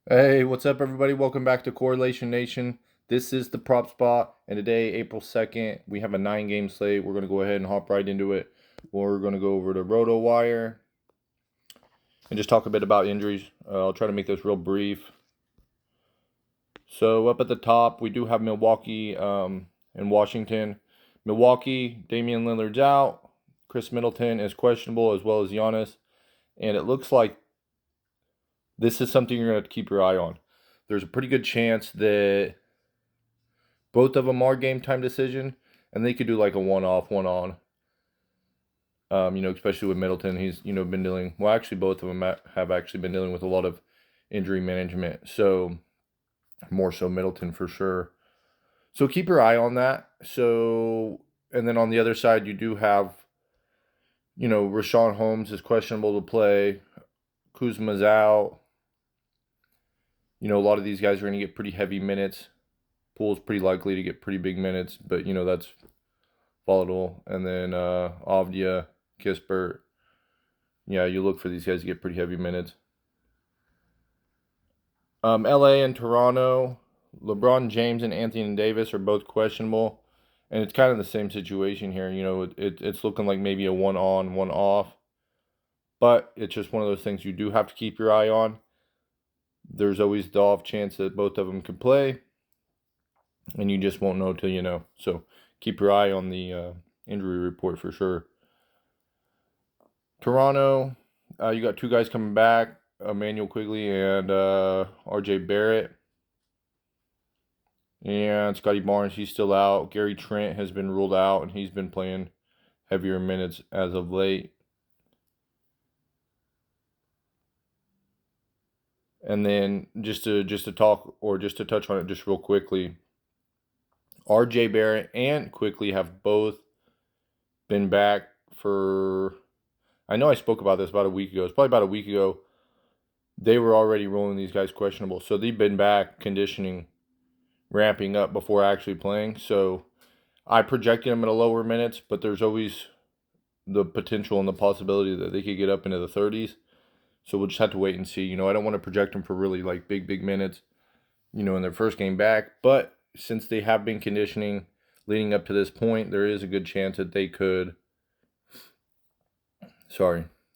Hey, what's up, everybody? Welcome back to Correlation Nation. This is the prop spot, and today, April 2nd, we have a 9 game slate. We're going to go ahead and hop right into it. We're going to go over to RotoWire and just talk a bit about injuries. I'll try to make this real brief. So, up at the top, we do have Milwaukee and Washington. Milwaukee, Damian Lillard's out. Chris Middleton is questionable, as well as Giannis. And it looks like this is something you're going to have to keep your eye on. There's a pretty good chance that both of them are game time decision, and they could do like a one off, one on. Especially with Middleton, he's been dealing. Well, actually, both of them have actually been dealing with a lot of injury management. So more so Middleton for sure. So keep your eye on that. So and then on the other side, you do have Rashawn Holmes is questionable to play. Kuzma's out. A lot of these guys are going to get pretty heavy minutes. Poole's pretty likely to get pretty big minutes, but that's volatile. And then Avdia, Kispert. Yeah, you look for these guys to get pretty heavy minutes. LA and Toronto, LeBron James and Anthony Davis are both questionable. And it's kind of the same situation here. It's looking like maybe a one on, one off. But it's just one of those things you do have to keep your eye on. There's always the off chance that both of them could play. And you just won't know till you know. So keep your eye on the injury report for sure. Toronto, you got two guys coming back, Emmanuel Quigley and R.J. Barrett. And Scotty Barnes, he's still out. Gary Trent has been ruled out, and he's been playing heavier minutes as of late. And then just to talk or just to touch on it just real quickly, R.J. Barrett and Quigley have both been back for. I know I spoke about this about a week ago. It's probably about a week ago. They were already rolling these guys questionable, so they've been back conditioning, ramping up before actually playing. So I projected them at a lower minutes, but there's always the potential and the possibility that they could get up into the 30s. So we'll just have to wait and see. I don't want to project them for really like big minutes, in their first game back. But since they have been conditioning leading up to this point, there is a good chance that they could,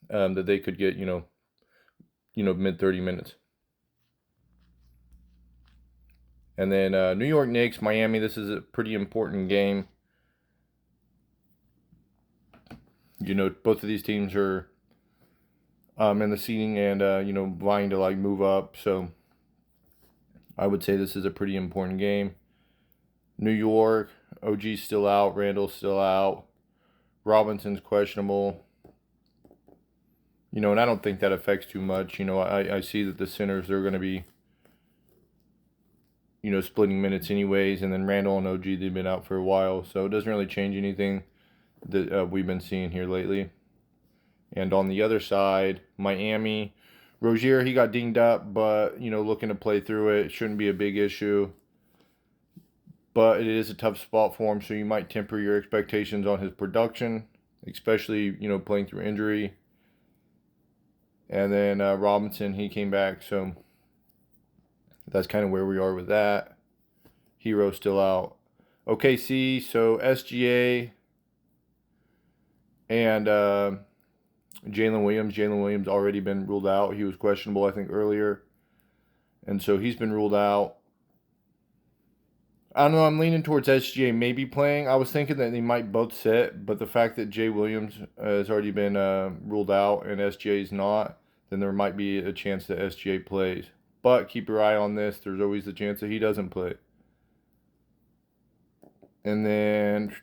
that they could get, mid 30 minutes. And then New York Knicks, Miami, this is a pretty important game. Both of these teams are in the seeding and, vying to like move up. So I would say this is a pretty important game. New York, OG's still out, Randall's still out, Robinson's questionable. And I don't think that affects too much. I see that the centers, they're going to be, splitting minutes anyways. And then Randall and OG, they've been out for a while. So it doesn't really change anything that we've been seeing here lately. And on the other side, Miami, Rozier, he got dinged up, but, looking to play through it. Shouldn't be a big issue. But it is a tough spot for him, so you might temper your expectations on his production, especially, playing through injury. And then Robinson, he came back, so that's kind of where we are with that. Hero still out. OKC, so SGA and Jalen Williams. Jalen Williams already been ruled out. He was questionable, I think, earlier. And so he's been ruled out. I don't know. I'm leaning towards SGA maybe playing. I was thinking that they might both sit, but the fact that Jay Williams has already been ruled out and SGA's not, then there might be a chance that SGA plays. But keep your eye on this. There's always the chance that he doesn't play. And then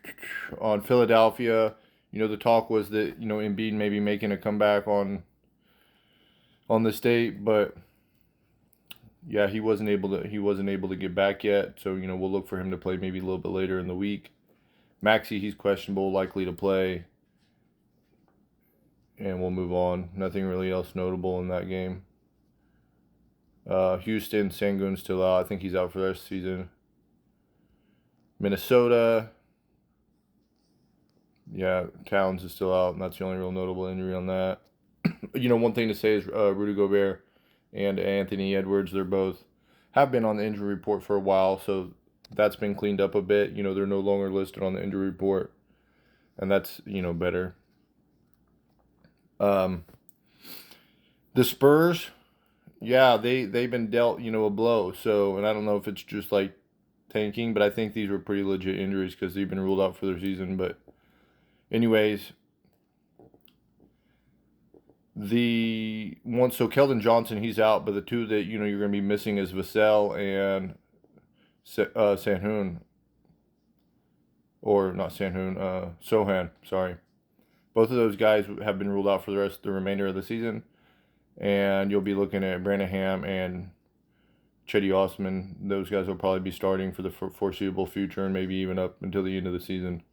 on Philadelphia, the talk was that Embiid maybe making a comeback on the state, but yeah, he wasn't able to get back yet. So we'll look for him to play maybe a little bit later in the week. Maxey, he's questionable, likely to play, and we'll move on. Nothing really else notable in that game. Houston, Sengun's still out. I think he's out for the rest of the season. Minnesota, yeah, Towns is still out, and that's the only real notable injury on that. One thing to say is Rudy Gobert and Anthony Edwards. They're both have been on the injury report for a while, so that's been cleaned up a bit. You know, they're no longer listed on the injury report, and that's, you know, better. Um, the Spurs, yeah, they've been dealt, you know, a blow. So, and I don't know if it's just like tanking, but I think these were pretty legit injuries because they've been ruled out for their season. But anyways, the one, so Keldon Johnson, he's out, but the two that, you know, you're going to be missing is Vassell and Sanhoon, or not Sanhoon, Sohan, sorry. Both of those guys have been ruled out for the remainder of the season, and you'll be looking at Brandon Ham and Chetty Osman. Those guys will probably be starting for the foreseeable future, and maybe even up until the end of the season.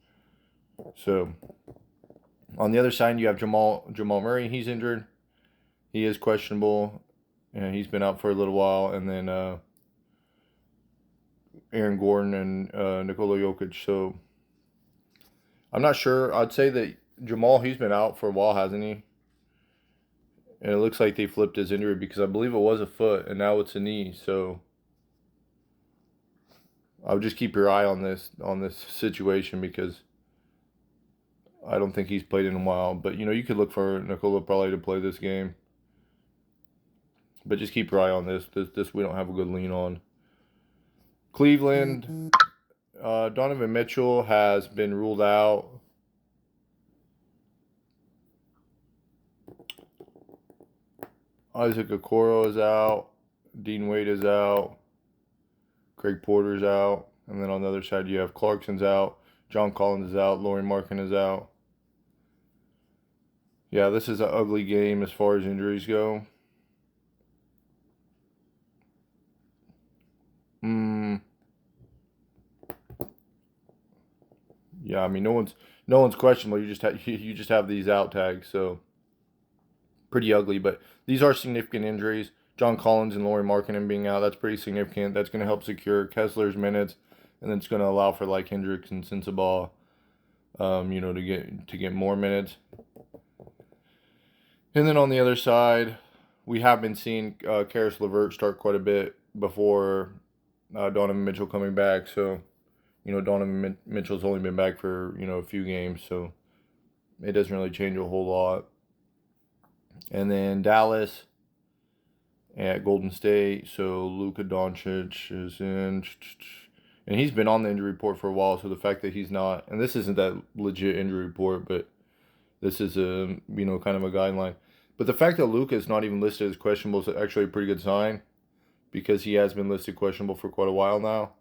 So, on the other side, you have Jamal Murray. He's injured. He is questionable, and he's been out for a little while. And then Aaron Gordon and Nikola Jokic. So, I'm not sure. I'd say that Jamal, he's been out for a while, hasn't he? And it looks like they flipped his injury because I believe it was a foot and now it's a knee. So I would just keep your eye on this situation because I don't think he's played in a while. But, you know, you could look for Nikola probably to play this game. But just keep your eye on this. This we don't have a good lean on. Cleveland, Donovan Mitchell has been ruled out. Isaac Okoro is out. Dean Wade is out. Craig Porter's out. And then on the other side, you have Clarkson's out. John Collins is out. Lauri Markkanen is out. Yeah, this is an ugly game as far as injuries go. Yeah, I mean, no one's questionable. You just have these out tags, so pretty ugly. But these are significant injuries. John Collins and Lauri Markkanen being out, that's pretty significant. That's going to help secure Kessler's minutes, and then it's going to allow for like Hendricks and Sensabaugh, you know, to get more minutes. And then on the other side, we have been seeing Karis LeVert start quite a bit before Donovan Mitchell coming back. So, you know, Donovan Mitchell's only been back for, you know, a few games, so it doesn't really change a whole lot. And then Dallas at Golden State, so Luka Doncic is in, and he's been on the injury report for a while, so the fact that he's not, and this isn't that legit injury report, but this is a, you know, kind of a guideline. But the fact that Luka is not even listed as questionable is actually a pretty good sign because he has been listed questionable for quite a while now.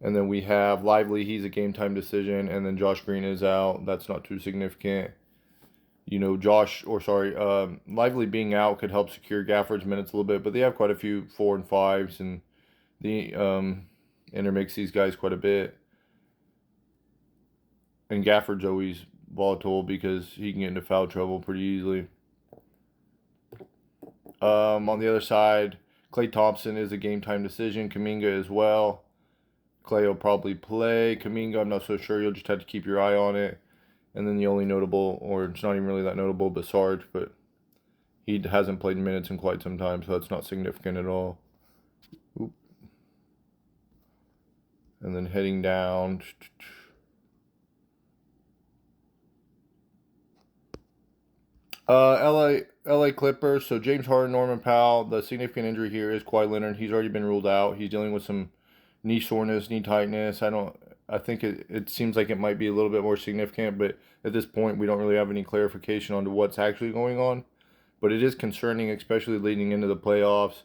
And then we have Lively, he's a game time decision, and then Josh Green is out. That's not too significant. You know, Lively being out could help secure Gafford's minutes a little bit, but they have quite a few 4 and 5s, and the intermix these guys quite a bit. And Gafford's always volatile because he can get into foul trouble pretty easily. On the other side, Klay Thompson is a game time decision. Kuminga as well. Klay will probably play. Kuminga, I'm not so sure. You'll just have to keep your eye on it. And then the only notable, or it's not even really that notable, but Sarge, but he hasn't played minutes in quite some time, so that's not significant at all. Oop. And then heading down. LA Clippers. So James Harden, Norman Powell. The significant injury here is Kawhi Leonard. He's already been ruled out. He's dealing with some knee soreness, knee tightness. I think it seems like it might be a little bit more significant, but at this point we don't really have any clarification on what's actually going on. But it is concerning, especially leading into the playoffs.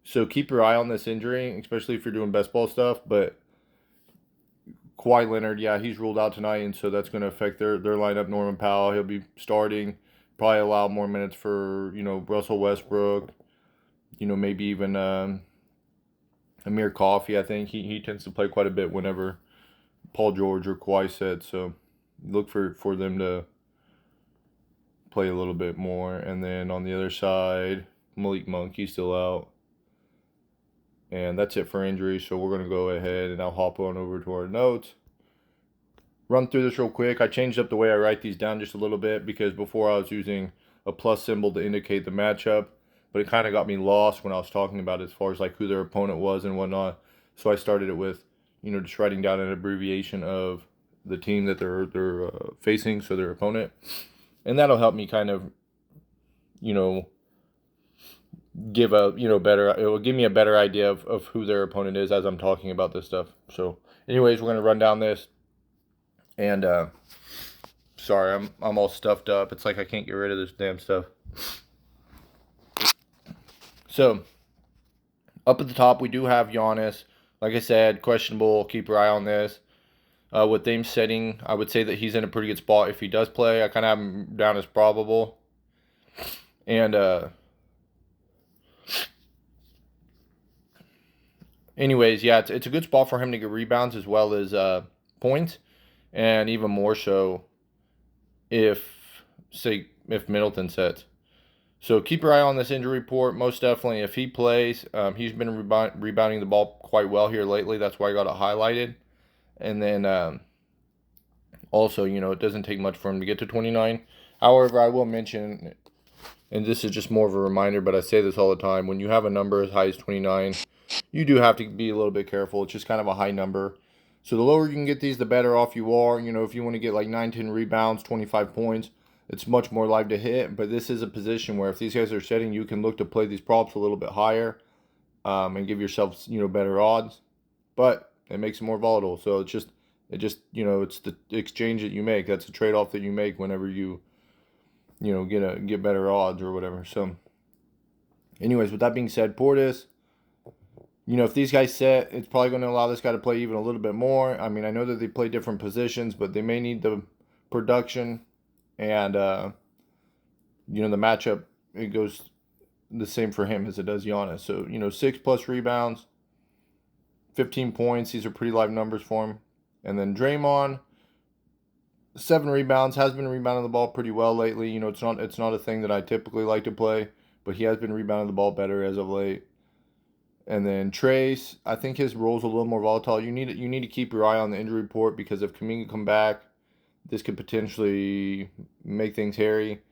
So keep your eye on this injury, especially if you're doing best ball stuff. But Kawhi Leonard, yeah, he's ruled out tonight, and so that's going to affect their lineup. Norman Powell, he'll be starting. Probably allow more minutes for, you know, Russell Westbrook. You know, maybe even Amir Coffey. I think he tends to play quite a bit whenever Paul George or Kawhi sits. So look for them to play a little bit more. And then on the other side, Malik Monk, he's still out. And that's it for injuries. So we're going to go ahead and I'll hop on over to our notes. Run through this real quick. I changed up the way I write these down just a little bit because before I was using a plus symbol to indicate the matchup. but it kind of got me lost when I was talking about it as far as like who their opponent was and whatnot. So I started it with, just writing down an abbreviation of the team that they're facing, so their opponent, and that'll help me kind of, you know, give a better. It will give me a better idea of who their opponent is as I'm talking about this stuff. So, anyways, we're gonna run down this, and sorry, I'm all stuffed up. It's like I can't get rid of this damn stuff. So, up at the top, we do have Giannis. Like I said, questionable. Keep your eye on this. With Dame's setting, I would say that he's in a pretty good spot if he does play. I kind of have him down as probable. And anyways, yeah, it's a good spot for him to get rebounds as well as points, and even more so if Middleton sets. So keep your eye on this injury report. Most definitely, if he plays, he's been rebounding the ball quite well here lately. That's why I got it highlighted. And then also, it doesn't take much for him to get to 29. However, I will mention, and this is just more of a reminder, but I say this all the time, when you have a number as high as 29, you do have to be a little bit careful. It's just kind of a high number. So the lower you can get these, the better off you are. If you want to get like 9, 10 rebounds, 25 points, it's much more live to hit. But this is a position where if these guys are setting, you can look to play these props a little bit higher and give yourself, better odds. But it makes it more volatile. So it's just, it's the exchange that you make. That's the trade-off that you make whenever you, get better odds or whatever. So anyways, with that being said, Portis, if these guys set, it's probably going to allow this guy to play even a little bit more. I mean, I know that they play different positions, but they may need the production. And, the matchup, it goes the same for him as it does Giannis. So, 6+ rebounds, 15 points. These are pretty live numbers for him. And then Draymond, 7 rebounds, has been rebounding the ball pretty well lately. It's not a thing that I typically like to play, but he has been rebounding the ball better as of late. And then Trace, I think his role's a little more volatile. You need to keep your eye on the injury report, because if Kuminga come back, this could potentially make things hairy.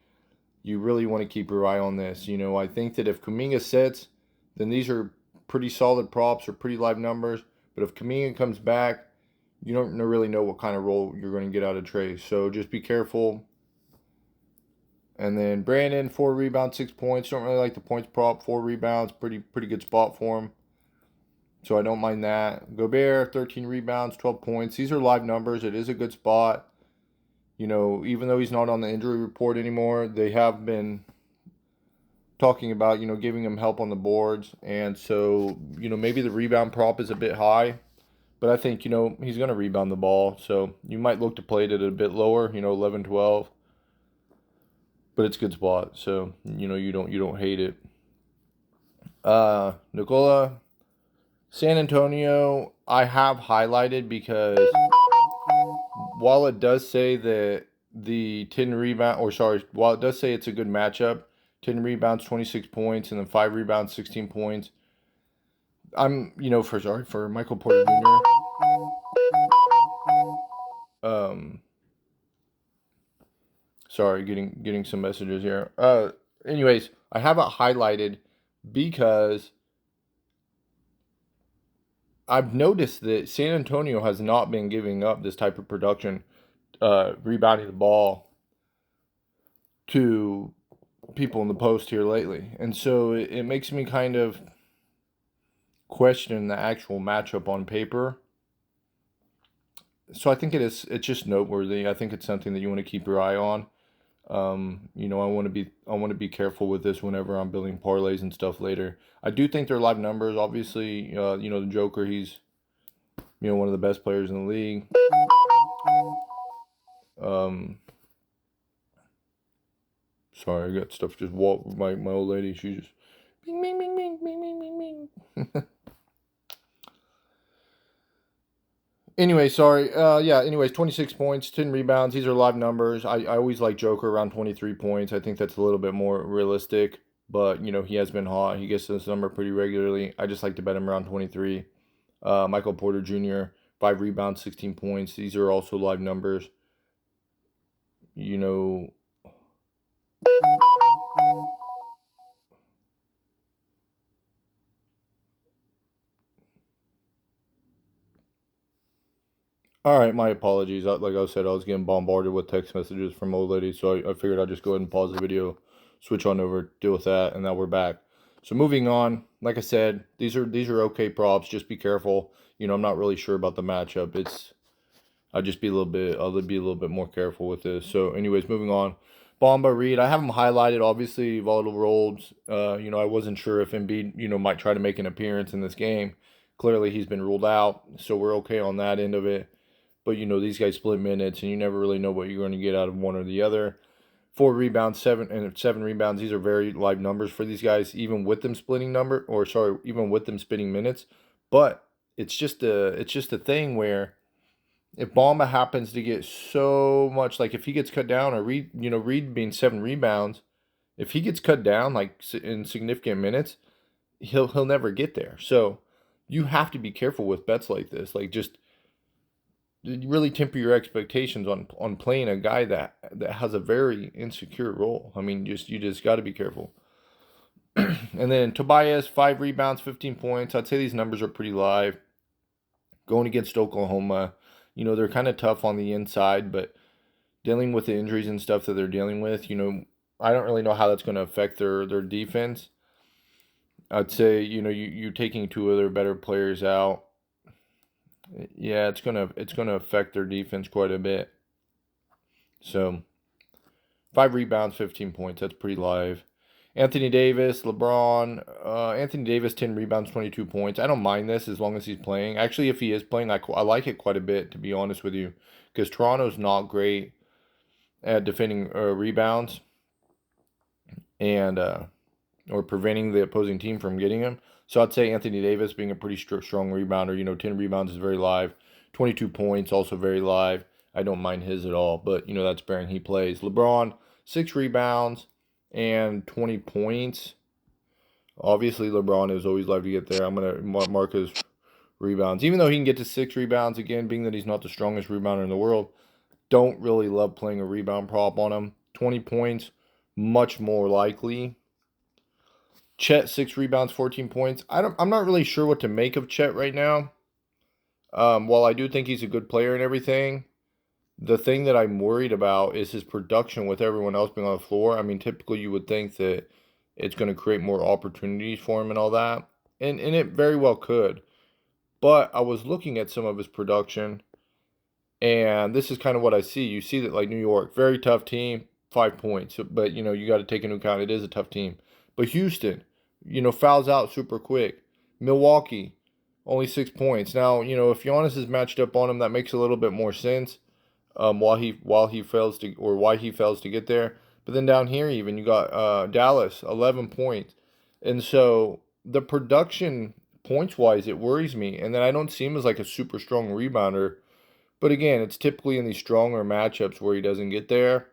You really want to keep your eye on this. I think that if Kuminga sits, then these are pretty solid props or pretty live numbers. But if Kuminga comes back, you don't really know what kind of role you're going to get out of Trace. So just be careful. And then Brandon, 4 rebounds, 6 points. Don't really like the points prop. 4 rebounds, pretty good spot for him. So I don't mind that. Gobert, 13 rebounds, 12 points. These are live numbers. It is a good spot. Even though he's not on the injury report anymore, they have been talking about, giving him help on the boards. And so, maybe the rebound prop is a bit high. But I think, he's going to rebound the ball. So you might look to play it at a bit lower, 11, 12. But it's a good spot. So, you don't hate it. Nikola, San Antonio, I have highlighted because while it does say that the 10 rebound, while it does say it's a good matchup, 10 rebounds, 26 points, and then 5 rebounds, 16 points. I'm, for Michael Porter Jr. Sorry, getting some messages here. Anyways, I have it highlighted because I've noticed that San Antonio has not been giving up this type of production, rebounding the ball to people in the post here lately. And so it makes me kind of question the actual matchup on paper. So I think it's just noteworthy. I think it's something that you want to keep your eye on. I want to be careful with this whenever I'm building parlays and stuff later. I do think they're live numbers. Obviously, the Joker, he's one of the best players in the league. Sorry, I got stuff just walk. My old lady, she just bing bing bing bing bing bing bing bing. Anyway, sorry. Anyways, 26 points, 10 rebounds. These are live numbers. I always like Joker around 23 points. I think that's a little bit more realistic. But, he has been hot. He gets this number pretty regularly. I just like to bet him around 23. Michael Porter Jr., 5 rebounds, 16 points. These are also live numbers. All right, my apologies. Like I said, I was getting bombarded with text messages from old ladies, so I figured I'd just go ahead and pause the video, switch on over, deal with that, and now we're back. So moving on, like I said, these are okay props. Just be careful. I'm not really sure about the matchup. I'll be a little bit more careful with this. So, anyways, moving on. Bamba Reed, I have him highlighted. Obviously, volatile roles. I wasn't sure if Embiid, might try to make an appearance in this game. Clearly, he's been ruled out, so we're okay on that end of it. But these guys split minutes, and you never really know what you're going to get out of one or the other. 4 rebounds, seven rebounds. These are very live numbers for these guys, even with them even with them splitting minutes. But it's just a thing where if Bamba happens to get so much, like if he gets cut down, or Reed being 7 rebounds, if he gets cut down like in significant minutes, he'll never get there. So you have to be careful with bets like this. Like just really temper your expectations on playing a guy that has a very insecure role. I mean, you just got to be careful. And then Tobias, 5 rebounds, 15 points. I'd say these numbers are pretty live. Going against Oklahoma, they're kind of tough on the inside, but dealing with the injuries and stuff that they're dealing with, I don't really know how that's going to affect their defense. I'd say, you taking two of their better players out, yeah, it's gonna affect their defense quite a bit. So 5 rebounds, 15 points. That's pretty live. Anthony Davis, LeBron. Anthony Davis, 10 rebounds, 22 points. I don't mind this as long as he's playing. Actually, if he is playing, I like it quite a bit, to be honest with you, because Toronto's not great at defending rebounds and or preventing the opposing team from getting him. So I'd say Anthony Davis being a pretty strong rebounder. 10 rebounds is very live. 22 points, also very live. I don't mind his at all, but that's bearing he plays. LeBron, 6 rebounds and 20 points. Obviously, LeBron is always live to get there. I'm gonna mark his rebounds, even though he can get to 6 rebounds. Again, being that he's not the strongest rebounder in the world, don't really love playing a rebound prop on him. 20 points, much more likely. Chet, 6 rebounds, 14 points. I'm not really sure what to make of Chet right now. While I do think he's a good player and everything, the thing that I'm worried about is his production with everyone else being on the floor. I mean, typically you would think that it's going to create more opportunities for him and all that. And it very well could. But I was looking at some of his production, and this is kind of what I see. You see that, like, New York, very tough team, 5 points. But, you got to take into account it is a tough team. But Houston, fouls out super quick. Milwaukee, only 6 points. Now, if Giannis is matched up on him, that makes a little bit more sense. Why he fails to get there. But then down here, even you got Dallas, 11 points, and so the production points wise, it worries me. And then I don't see him as like a super strong rebounder. But again, it's typically in these stronger matchups where he doesn't get there.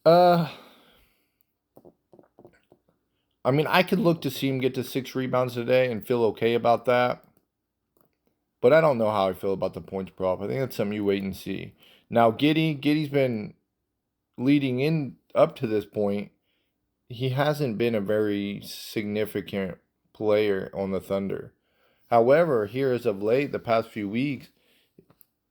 Uh, I mean, I could look to see him get to 6 rebounds today and feel okay about that. But I don't know how I feel about the points prop. I think that's something you wait and see. Now, Giddy's been leading in up to this point. He hasn't been a very significant player on the Thunder. However, here as of late, the past few weeks,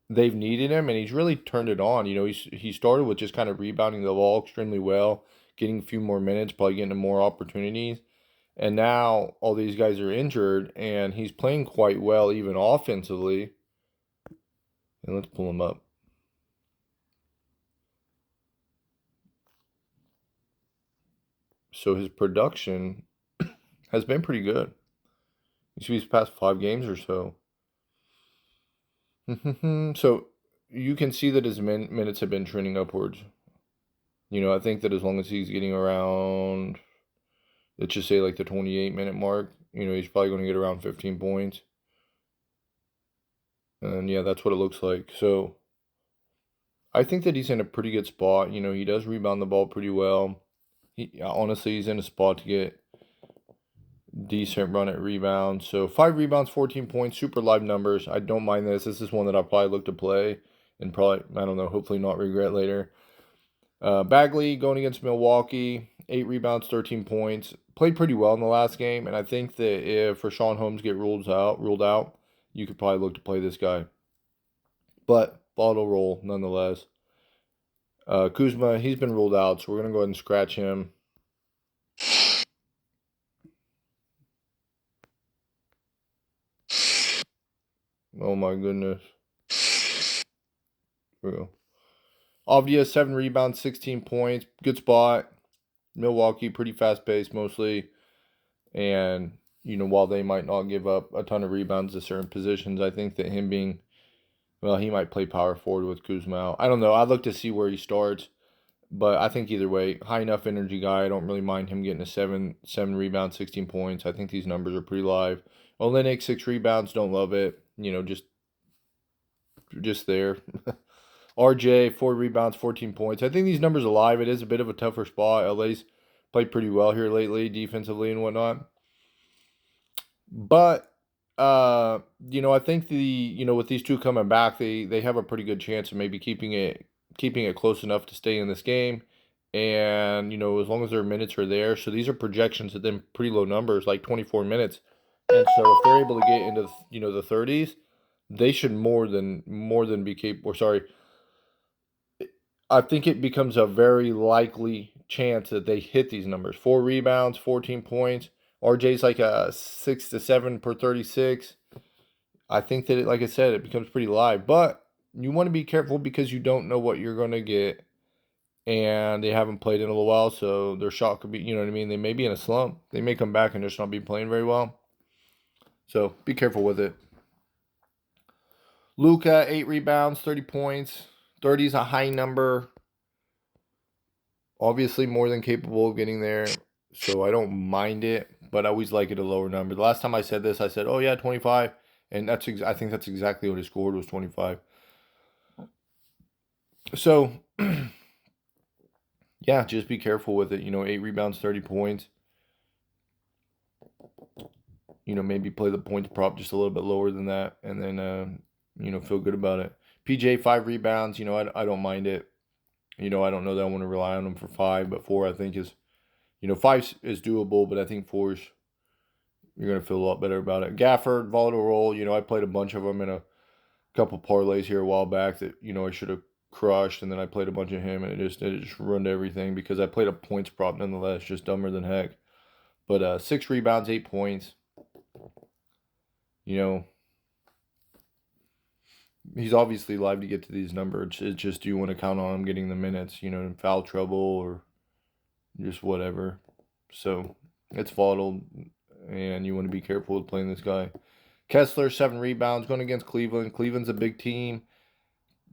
they've needed him, and he's really turned it on. He started with just kind of rebounding the ball extremely well, getting a few more minutes, probably getting more opportunities. And now all these guys are injured, and he's playing quite well, even offensively. And let's pull him up. So his production has been pretty good. You see his past 5 games or so. So you can see that his minutes have been trending upwards. I think that as long as he's getting around, let's just say like the 28-minute mark, he's probably going to get around 15 points. And yeah, that's what it looks like. So I think that he's in a pretty good spot. He does rebound the ball pretty well. Honestly, he's in a spot to get decent run at rebounds. So 5 rebounds, 14 points, super live numbers. I don't mind this. This is one that I'll probably look to play and probably, I don't know, hopefully not regret later. Bagley going against Milwaukee, 8 rebounds, 13 points. Played pretty well in the last game, and I think that if Rashawn Holmes get ruled out, you could probably look to play this guy. But volatile role nonetheless. Kuzma, he's been ruled out, so we're going to go ahead and scratch him. Oh my goodness. Here we go. Avdia, 7 rebounds, 16 points. Good spot. Milwaukee, pretty fast paced mostly. And, while they might not give up a ton of rebounds to certain positions, I think that him being, well, he might play power forward with Kuzma out. I don't know. I'd look to see where he starts. But I think either way, high enough energy guy. I don't really mind him getting a 7 rebounds, 16 points. I think these numbers are pretty live. Olenek, 6 rebounds. Don't love it. Just there. RJ, 4 rebounds, 14 points. I think these numbers are live. It is a bit of a tougher spot. LA's played pretty well here lately, defensively and whatnot. But, I think with these two coming back, they have a pretty good chance of maybe keeping it close enough to stay in this game. And, as long as their minutes are there. So these are projections at them pretty low numbers, like 24 minutes. And so if they're able to get into, the 30s, they should more than be capable. Or sorry, I think it becomes a very likely chance that they hit these numbers. 4 rebounds, 14 points. RJ's like a 6 to 7 per 36. I think that, like I said, it becomes pretty live. But you want to be careful because you don't know what you're going to get. And they haven't played in a little while, so their shot could be, you know what I mean? They may be in a slump. They may come back and just not be playing very well. So be careful with it. Luka, 8 rebounds, 30 points. 30 is a high number. Obviously more than capable of getting there, so I don't mind it, but I always like it a lower number. The last time I said this, I said, oh yeah, 25, and I think that's exactly what he scored, was 25. So, yeah, just be careful with it. 8 rebounds, 30 points. Maybe play the points prop just a little bit lower than that, and then, feel good about it. PJ, 5 rebounds. I don't mind it. I don't know that I want to rely on him for 5, but 4 I think is, 5 is doable, but I think 4 is, you're going to feel a lot better about it. Gafford, volatile role. I played a bunch of them in a couple parlays here a while back that, I should have crushed, and then I played a bunch of him, and it just ruined everything because I played a points prop nonetheless, just dumber than heck. But 6 rebounds, 8 points. He's obviously live to get to these numbers. It's just, do you want to count on him getting the minutes, in foul trouble or just whatever. So it's volatile, and you want to be careful with playing this guy. Kessler, 7 rebounds, going against Cleveland. Cleveland's a big team.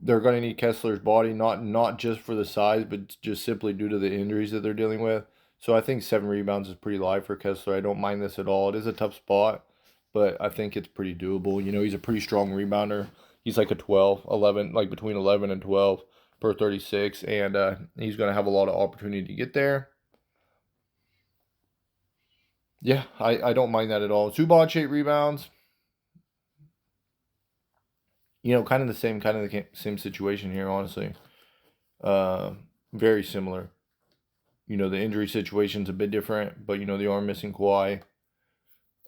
They're going to need Kessler's body, not just for the size, but just simply due to the injuries that they're dealing with. So I think 7 rebounds is pretty live for Kessler. I don't mind this at all. It is a tough spot, but I think it's pretty doable. He's a pretty strong rebounder. He's like a 12, 11, like between 11 and 12 per 36, and he's going to have a lot of opportunity to get there. Yeah, I don't mind that at all. Zubac, 8 rebounds. Kind of the same situation here, honestly. Very similar. The injury situation's a bit different, but they are missing Kawhi,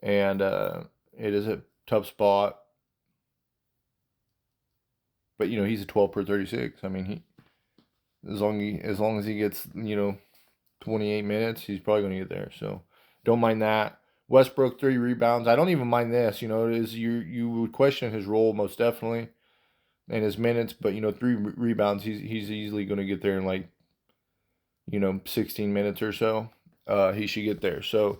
and it is a tough spot. But he's a 12 per 36. I mean, as long as he gets 28 minutes, he's probably going to get there. So don't mind that. Westbrook, 3 rebounds. I don't even mind this. You would question his role most definitely and his minutes, but 3 rebounds, he's easily going to get there in like 16 minutes or so. He should get there. So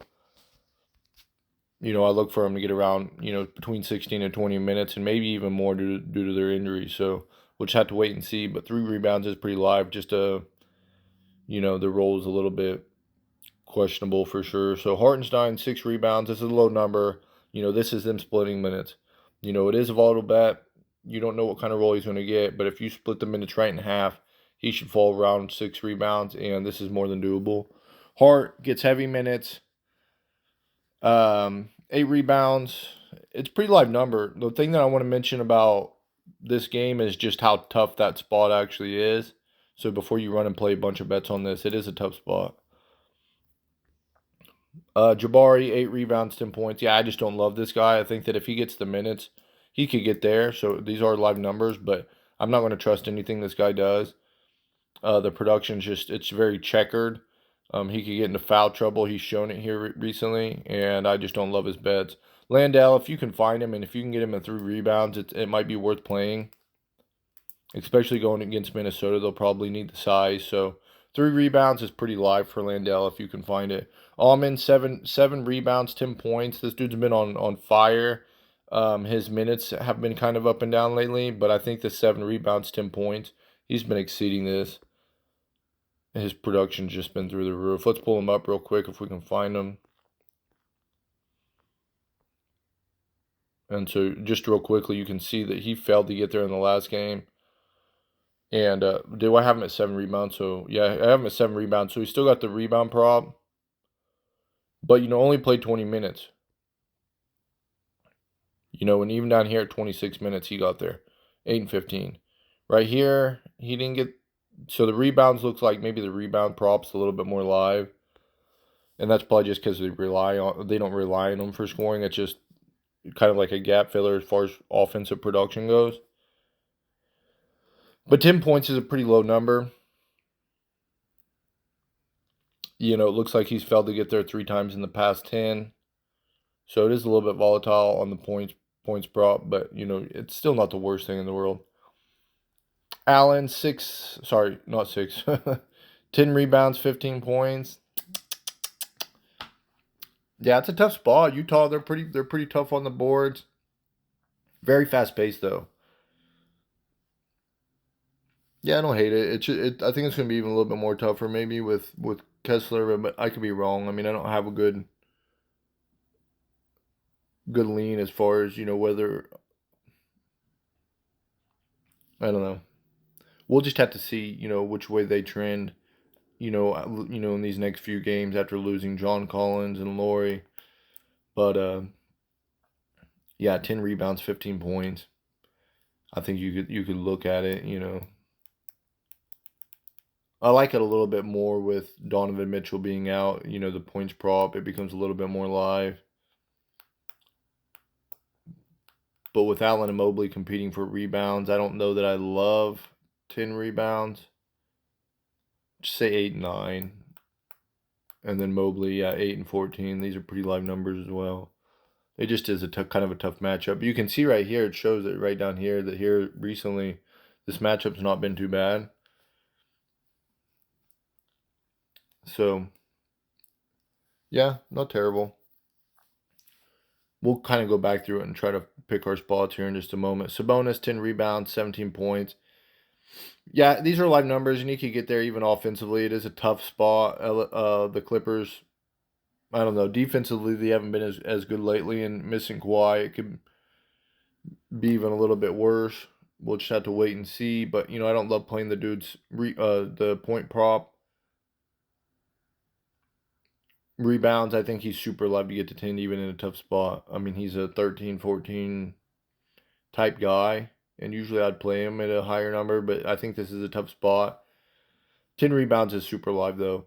I look for him to get around between 16 and 20 minutes, and maybe even more due to their injuries. So we'll just have to wait and see. But 3 rebounds is pretty live. Just the role is a little bit questionable for sure. So Hartenstein, 6 rebounds. This is a low number. This is them splitting minutes. It is a volatile bet. You don't know what kind of role he's going to get, but if you split the minutes right in half, he should fall around 6 rebounds, and this is more than doable. Hart gets heavy minutes. 8 rebounds. It's a pretty live number. The thing that I want to mention about this game is just how tough that spot actually is. So before you run and play a bunch of bets on this, it is a tough spot. Jabari, 8 rebounds, 10 points. Yeah, I just don't love this guy. I think that if he gets the minutes, he could get there. So these are live numbers, but I'm not going to trust anything this guy does. The production's it's very checkered. He could get into foul trouble. He's shown it here recently, and I just don't love his bets. Landale, if you can find him and if you can get him at 3 rebounds, it might be worth playing. Especially going against Minnesota, they'll probably need the size. So 3 rebounds is pretty live for Landale if you can find it. Allman, seven rebounds, 10 points. This dude's been on fire. His minutes have been kind of up and down lately, but I think the 7 rebounds, 10 points, he's been exceeding this. His production's just been through the roof. Let's pull him up real quick if we can find him. And so just real quickly, you can see that he failed to get there in the last game. And do I have him at 7 rebounds? So, yeah, I have him at 7 rebounds. So, he still got the rebound prop. But, only played 20 minutes. And even down here at 26 minutes, he got there. 8 and 15. Right here, he didn't get... So, the rebounds looks like maybe the rebound prop's a little bit more live. And that's probably just because they don't rely on him for scoring. It's just kind of like a gap filler as far as offensive production goes. But 10 points is a pretty low number. It looks like he's failed to get there 3 times in the past 10. So it is a little bit volatile on the points prop, but, it's still not the worst thing in the world. Allen, 10 rebounds, 15 points. Yeah, it's a tough spot. Utah, they're pretty tough on the boards. Very fast paced though. Yeah, I don't hate it. I think it's going to be even a little bit more tougher maybe with Kessler, but I could be wrong. I mean, I don't have a good lean as far as, whether, I don't know. We'll just have to see, which way they trend, in these next few games after losing John Collins and Laurie. But yeah, 10 rebounds, 15 points. I think you could look at it, I like it a little bit more with Donovan Mitchell being out, the points prop, it becomes a little bit more live. But with Allen and Mobley competing for rebounds, I don't know that I love 10 rebounds. Just say 8 and 9. And then Mobley, 8 and 14. These are pretty live numbers as well. It just is kind of a tough matchup. But you can see right here, it shows it right down here, that here recently, this matchup's not been too bad. So, yeah, not terrible. We'll kind of go back through it and try to pick our spots here in just a moment. Sabonis, 10 rebounds, 17 points. Yeah, these are live numbers, and he could get there even offensively. It is a tough spot. The Clippers, I don't know. Defensively, they haven't been as good lately, and missing Kawhi, it could be even a little bit worse. We'll just have to wait and see. But, I don't love playing the dude's the point prop. Rebounds, I think he's super live to get to 10 even in a tough spot. I mean, he's a 13, 14 type guy. And usually I'd play him at a higher number, but I think this is a tough spot. 10 rebounds is super live, though.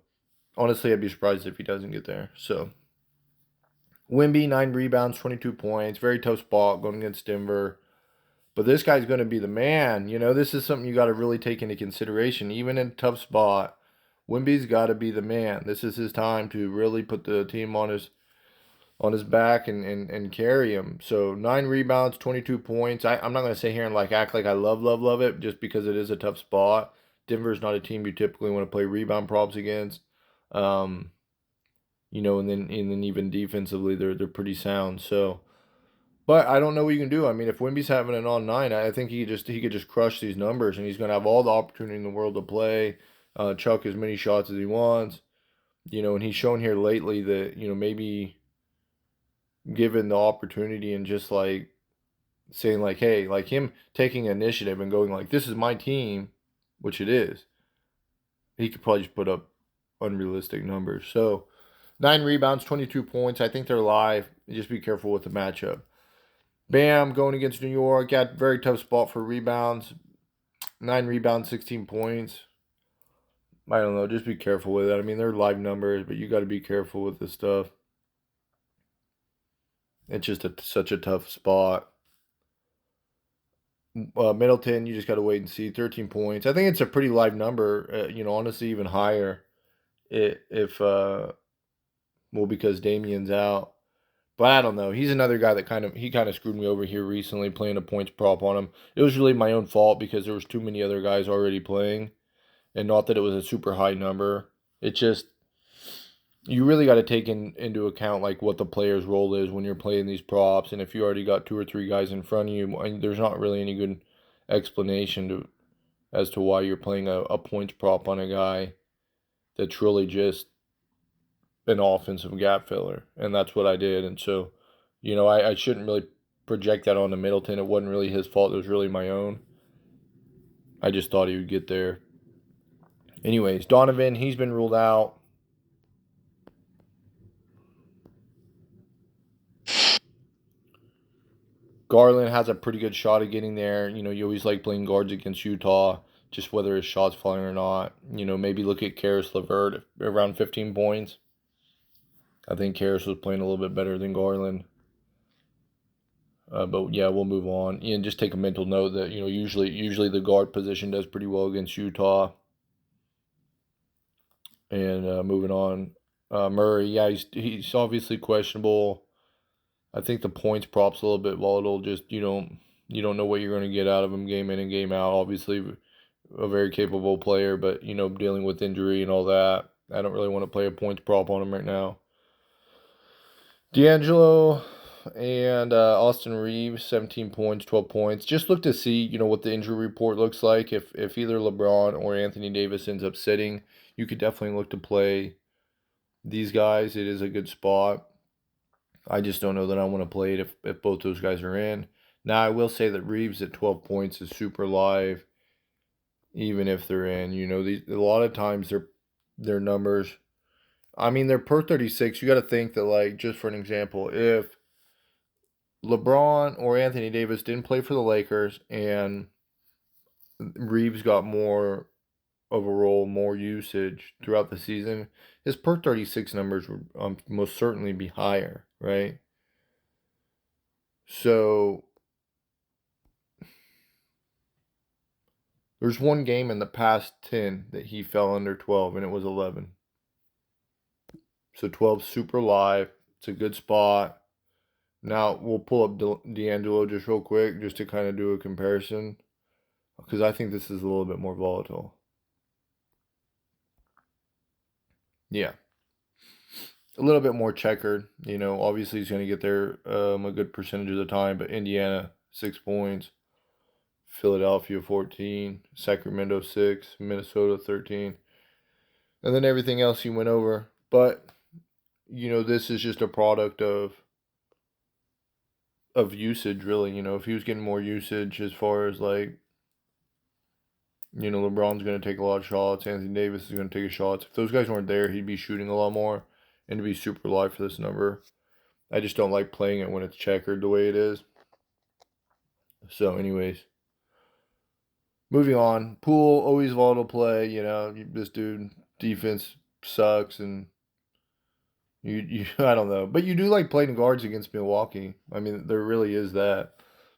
Honestly, I'd be surprised if he doesn't get there. So, Wemby, 9 rebounds, 22 points. Very tough spot going against Denver. But this guy's going to be the man. This is something you got to really take into consideration. Even in a tough spot, Wemby's got to be the man. This is his time to really put the team on his back and carry him. So 9 rebounds, 22 points. I'm not going to sit here and act like I love it just because it is a tough spot. Denver's not a team you typically want to play rebound props against. And then even defensively they're pretty sound. So, but I don't know what you can do. I mean, if Wemby's having an on 9, I think he could just crush these numbers, and he's going to have all the opportunity in the world to play, chuck as many shots as he wants. And he's shown here lately that maybe given the opportunity and just saying hey, him taking initiative and going this is my team, which it is, he could probably just put up unrealistic numbers. So 9 rebounds, 22 points. I think they're live. Just be careful with the matchup. Bam, going against New York. Got very tough spot for rebounds. 9 rebounds, 16 points. I don't know. Just be careful with it. I mean, they're live numbers, but you got to be careful with this stuff. It's just such a tough spot. Middleton, you just got to wait and see. 13 points. I think it's a pretty live number. Honestly, even higher if because Damien's out. But I don't know. He's another guy that kind of screwed me over here recently playing a points prop on him. It was really my own fault because there was too many other guys already playing, and not that it was a super high number. It just you really got to take into account like what the player's role is when you're playing these props, and if you already got 2 or 3 guys in front of you, there's not really any good explanation as to why you're playing a points prop on a guy that's really just an offensive gap filler, and that's what I did. And so, I shouldn't really project that on to Middleton. It wasn't really his fault. It was really my own. I just thought he would get there. Anyways, Donovan, he's been ruled out. Garland has a pretty good shot at getting there. You always like playing guards against Utah, just whether his shot's falling or not. Maybe look at Karis LeVert around 15 points. I think Karis was playing a little bit better than Garland. But yeah, we'll move on. And just take a mental note that usually the guard position does pretty well against Utah. And moving on, Murray, yeah, he's obviously questionable. I think the points prop's a little bit volatile. Just you don't know what you're going to get out of him game in and game out. Obviously, a very capable player, but dealing with injury and all that. I don't really want to play a points prop on him right now. D'Angelo and Austin Reeves, 17 points, 12 points. Just look to see, what the injury report looks like. If either LeBron or Anthony Davis ends up sitting, you could definitely look to play these guys. It is a good spot. I just don't know that I want to play it if both those guys are in. Now, I will say that Reeves at 12 points is super live, even if they're in. A lot of times their numbers, I mean, they're per 36. You got to think that, like, just for an example, if LeBron or Anthony Davis didn't play for the Lakers and Reeves got more of a role, more usage throughout the season, his per 36 numbers would most certainly be higher, right? So there's one game in the past 10 that he fell under 12, and it was 11. So 12 super live. It's a good spot. Now we'll pull up D'Angelo just real quick just to kind of do a comparison because I think this is a little bit more volatile. Yeah. A little bit more checkered. Obviously he's going to get there a good percentage of the time, but Indiana, 6 points. Philadelphia, 14. Sacramento, 6. Minnesota, 13. And then everything else he went over. But, this is just a product of usage, really. If he was getting more usage as far as, like, LeBron's going to take a lot of shots. Anthony Davis is going to take a shots. If those guys weren't there, he'd be shooting a lot more and to be super live for this number. I just don't like playing it when it's checkered the way it is. So, anyways, moving on. Poole, always volatile play. This dude defense sucks, and you I don't know, but you do like playing guards against Milwaukee. I mean, there really is that.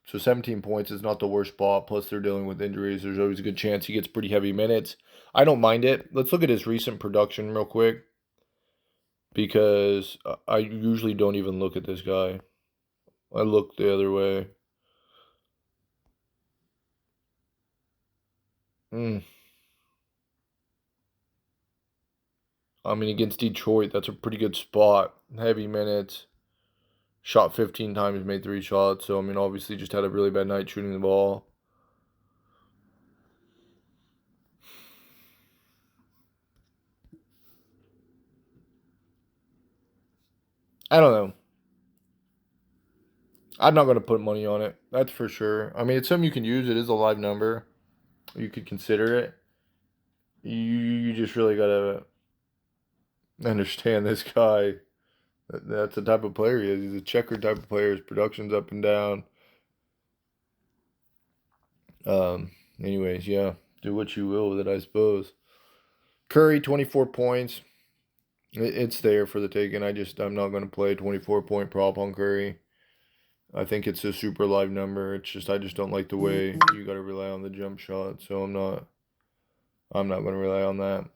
So 17 points is not the worst spot. Plus, they're dealing with injuries. There's always a good chance he gets pretty heavy minutes. I don't mind it. Let's look at his recent production real quick because I usually don't even look at this guy. I look the other way. I mean, against Detroit, that's a pretty good spot. Heavy minutes. Shot 15 times, made 3 shots. So, I mean, obviously just had a really bad night shooting the ball. I don't know. I'm not going to put money on it. That's for sure. I mean, it's something you can use. It is a live number. You could consider it. You just really got to understand this guy. That's the type of player he is. He's a checker type of player. His production's up and down. Anyways, yeah. Do what you will with it, I suppose. Curry, 24 points. It's there for the taking. I'm not going to play 24-point prop on Curry. I think it's a super live number. It's just I just don't like the way you got to rely on the jump shot. So I'm not going to rely on that.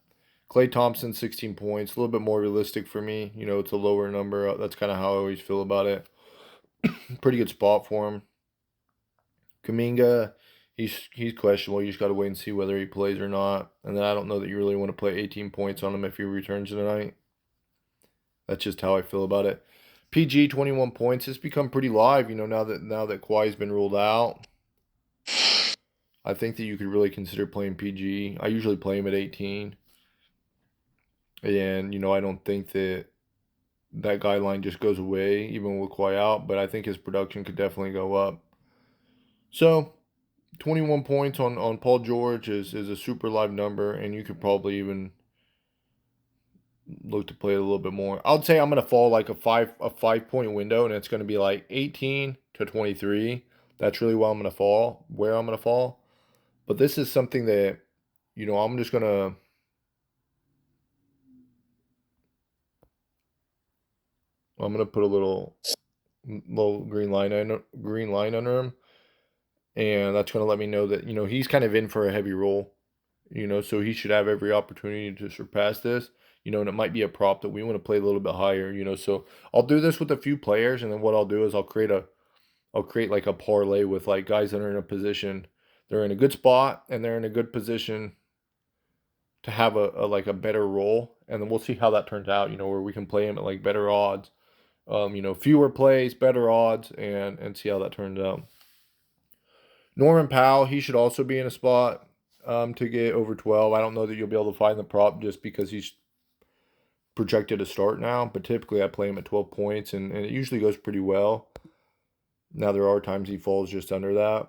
Klay Thompson, 16 points, a little bit more realistic for me. You know, it's a lower number. That's kind of how I always feel about it. Pretty good spot for him. Kuminga, he's questionable. You just got to wait and see whether he plays or not. And then I don't know that you really want to play 18 points on him if he returns tonight. That's just how I feel about it. PG, 21 points. It's become pretty live, you know, now that Kawhi's been ruled out. I think that you could really consider playing PG. I usually play him at 18. And, you know, I don't think that guideline just goes away even with Kawhi out, but I think his production could definitely go up. So 21 points on Paul George is a super live number, and you could probably even look to play it a little bit more. I would say I'm gonna fall like a 5 point window, and it's gonna be like 18 to 23. That's really where I'm gonna fall. But this is something that, you know, I'm gonna put a little green line under him, and that's gonna let me know that, you know, he's kind of in for a heavy role. You know, so he should have every opportunity to surpass this. You know, and it might be a prop that we want to play a little bit higher. You know, so I'll do this with a few players, and then what I'll do is I'll create like a parlay with like guys that are in a position, they're in a good spot and they're in a good position to have a like a better role, and then we'll see how that turns out. You know, where we can play him at like better odds. You know, fewer plays, better odds, and see how that turns out. Norman Powell, he should also be in a spot to get over 12. I don't know that you'll be able to find the prop just because he's projected to start now, but typically I play him at 12 points, and it usually goes pretty well. Now, there are times he falls just under that.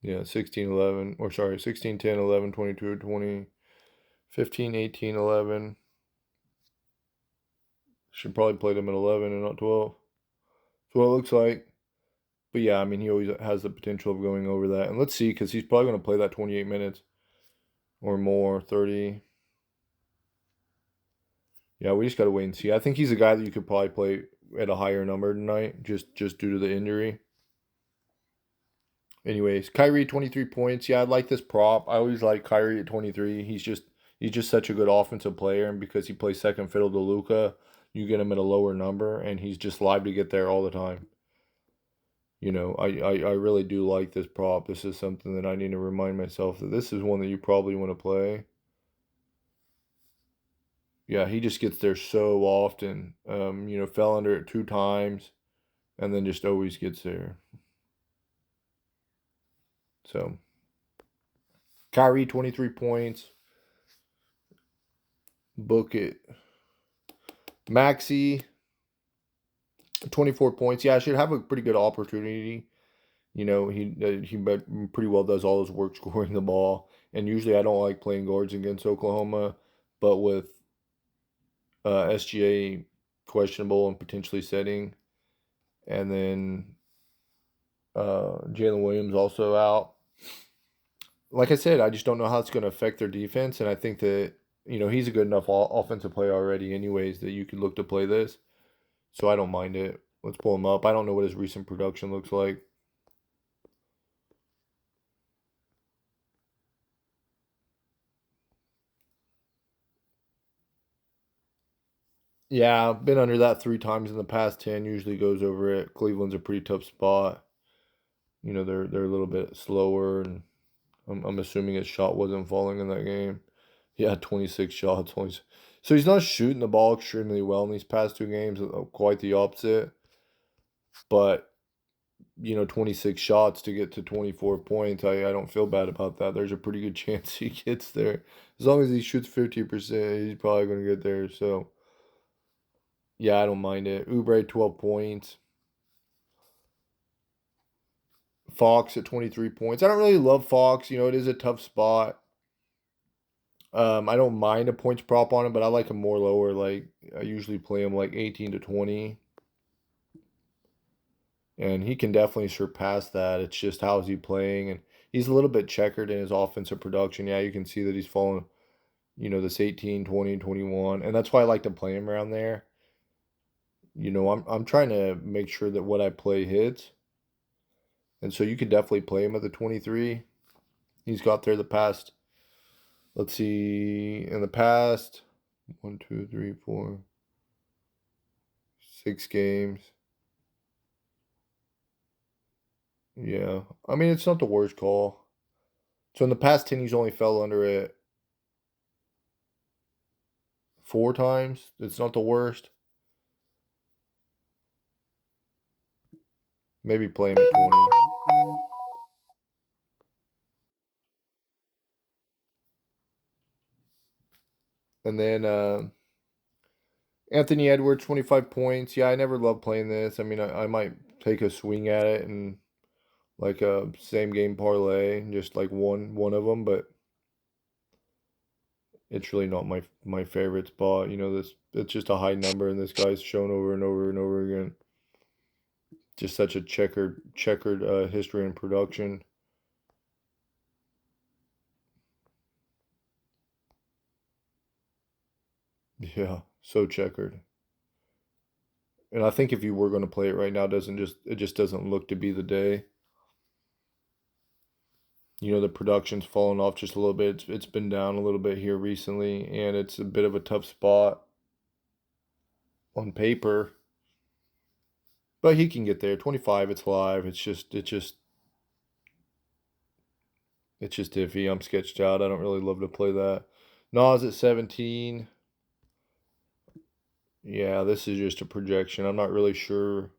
Yeah, 16, 11, or sorry, 16, 10, 11, 22, 20, 15, 18, 11. Should probably play them at 11 and not 12. That's what it looks like. But yeah, I mean, he always has the potential of going over that. And let's see, because he's probably going to play that 28 minutes or more, 30. Yeah, we just got to wait and see. I think he's a guy that you could probably play at a higher number tonight, just due to the injury. Anyways, Kyrie, 23 points. Yeah, I like this prop. I always like Kyrie at 23. He's just such a good offensive player, and because he plays second fiddle to Luka, you get him at a lower number, and he's just live to get there all the time. You know, I really do like this prop. This is something that I need to remind myself that this is one that you probably want to play. Yeah, he just gets there so often. You know, fell under it 2 times, and then just always gets there. So, Kyrie, 23 points. Book it. Maxi, 24 points. Yeah, I should have a pretty good opportunity. You know, he pretty well does all his work scoring the ball. And usually I don't like playing guards against Oklahoma, but with SGA questionable and potentially setting, and then Jalen Williams also out. Like I said, I just don't know how it's going to affect their defense, and I think that, you know, he's a good enough offensive player already, anyways, that you could look to play this. So I don't mind it. Let's pull him up. I don't know what his recent production looks like. Yeah, I've been under that 3 times in the past 10. Usually goes over it. Cleveland's a pretty tough spot. You know, they're a little bit slower, and I'm assuming his shot wasn't falling in that game. He had 26 shots. So he's not shooting the ball extremely well in these past 2 games. Quite the opposite. But, you know, 26 shots to get to 24 points, I don't feel bad about that. There's a pretty good chance he gets there. As long as he shoots 50%, he's probably going to get there. So, yeah, I don't mind it. Oubre, 12 points. Fox at 23 points. I don't really love Fox. You know, it is a tough spot. I don't mind a points prop on him, but I like him more lower. Like, I usually play him like 18 to 20. And he can definitely surpass that. It's just how is he playing? And he's a little bit checkered in his offensive production. Yeah, you can see that he's fallen this 18, 20, 21, and that's why I like to play him around there. I'm trying to make sure that what I play hits, and so you could definitely play him at the 23. He's got there the past. Let's see, in the past, 6 games. Yeah, I mean it's not the worst call. So in the past 10, he's only fell under it 4 times. It's not the worst. Maybe play him at 20. And then Anthony Edwards, 25 points. Yeah, I never loved playing this. I mean, I might take a swing at it and like a same game parlay, just like one of them, but it's really not my favorite spot. This it's just a high number, and this guy's shown over and over and over again. Just such a checkered history and production. Yeah, so checkered. And I think if you were going to play it right now, it just doesn't look to be the day. The production's fallen off just a little bit. It's been down a little bit here recently, and it's a bit of a tough spot on paper. But he can get there. 25, it's live. It's just iffy. I'm sketched out. I don't really love to play that. Nas at 17. Yeah, this is just a projection. I'm not really sure.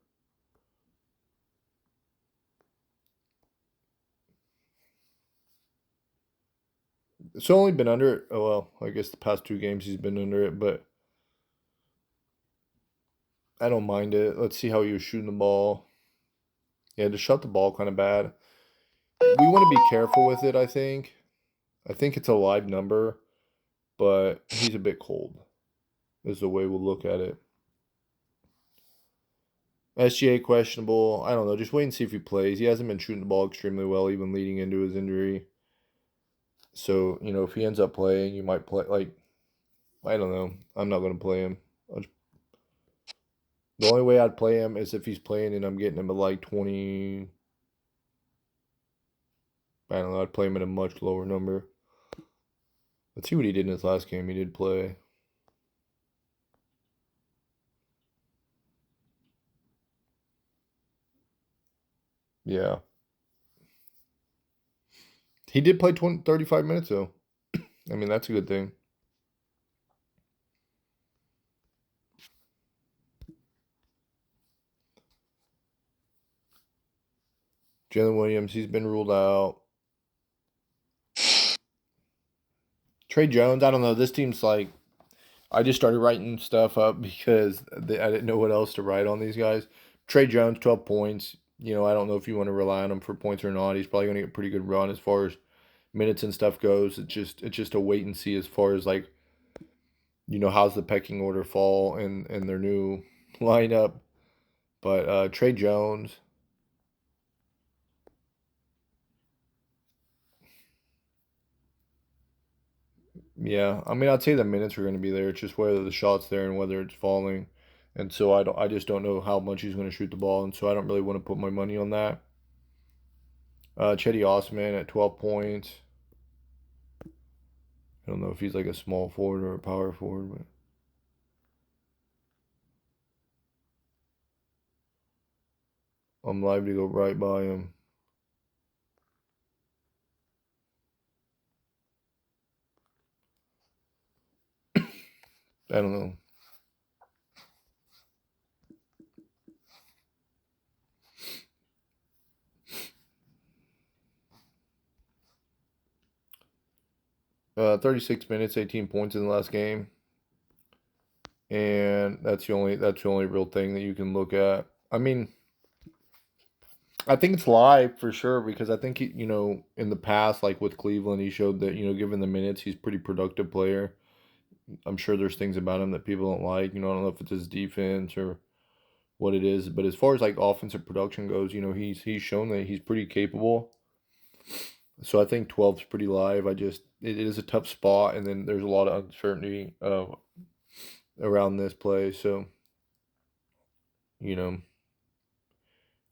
It's only been under it. Oh, well, I guess the past 2 games he's been under it, but I don't mind it. Let's see how he was shooting the ball. Yeah, just shot the ball kind of bad. We want to be careful with it, I think. I think it's a live number, but he's a bit cold, is the way we'll look at it. SGA questionable. I don't know. Just wait and see if he plays. He hasn't been shooting the ball extremely well, even leading into his injury. So, if he ends up playing, you might play. Like, I don't know. I'm not going to play him. The only way I'd play him is if he's playing and I'm getting him at like 20. I don't know. I'd play him at a much lower number. Let's see what he did in his last game. He did play. Yeah. He did play 35 minutes, though. I mean, that's a good thing. Jalen Williams, he's been ruled out. Trey Jones, I don't know. This team's like, I just started writing stuff up because I didn't know what else to write on these guys. Trey Jones, 12 points. I don't know if you want to rely on him for points or not. He's probably going to get a pretty good run as far as minutes and stuff goes. It's just a wait and see as far as like, how's the pecking order fall in their new lineup. But Trey Jones, yeah, I mean, I'd say the minutes are going to be there. It's just whether the shot's there and whether it's falling. And so I just don't know how much he's going to shoot the ball, and so I don't really want to put my money on that. Chetty Osman at 12 points. I don't know if he's like a small forward or a power forward, but I'm live to go right by him. I don't know. 36 minutes, 18 points in the last game, and that's the only real thing that you can look at. I mean, I think it's live for sure because I think in the past, like with Cleveland, he showed that given the minutes, he's a pretty productive player. I'm sure there's things about him that people don't like. I don't know if it's his defense or what it is, but as far as like offensive production goes, he's shown that he's pretty capable. So I think 12 is pretty live. It is a tough spot, and then there's a lot of uncertainty around this play. So, you know,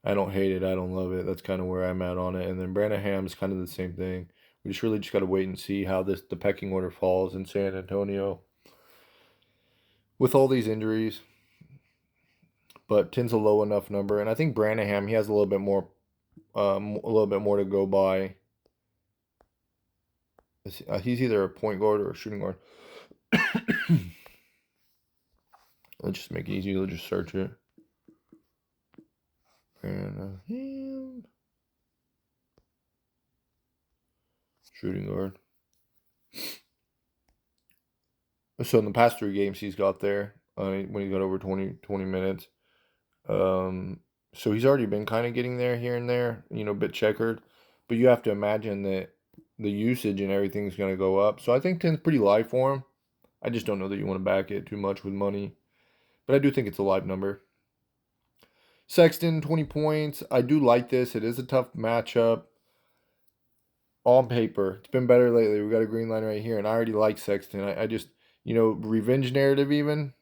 I don't hate it. I don't love it. That's kind of where I'm at on it. And then Branham is kind of the same thing. We just really just got to wait and see how the pecking order falls in San Antonio with all these injuries. But 10's a low enough number, and I think Branham he has a little bit more to go by. He's either a point guard or a shooting guard. Let's just make it easy. Let's just search it. And shooting guard. So in the past 3 games he's got there when he got over 20 minutes. So he's already been kind of getting there here and there, a bit checkered. But you have to imagine that the usage and everything's going to go up. So I think 10's pretty live for him. I just don't know that you want to back it too much with money. But I do think it's a live number. Sexton, 20 points. I do like this. It is a tough matchup. On paper, it's been better lately. We got a green line right here, and I already like Sexton. I just, revenge narrative even.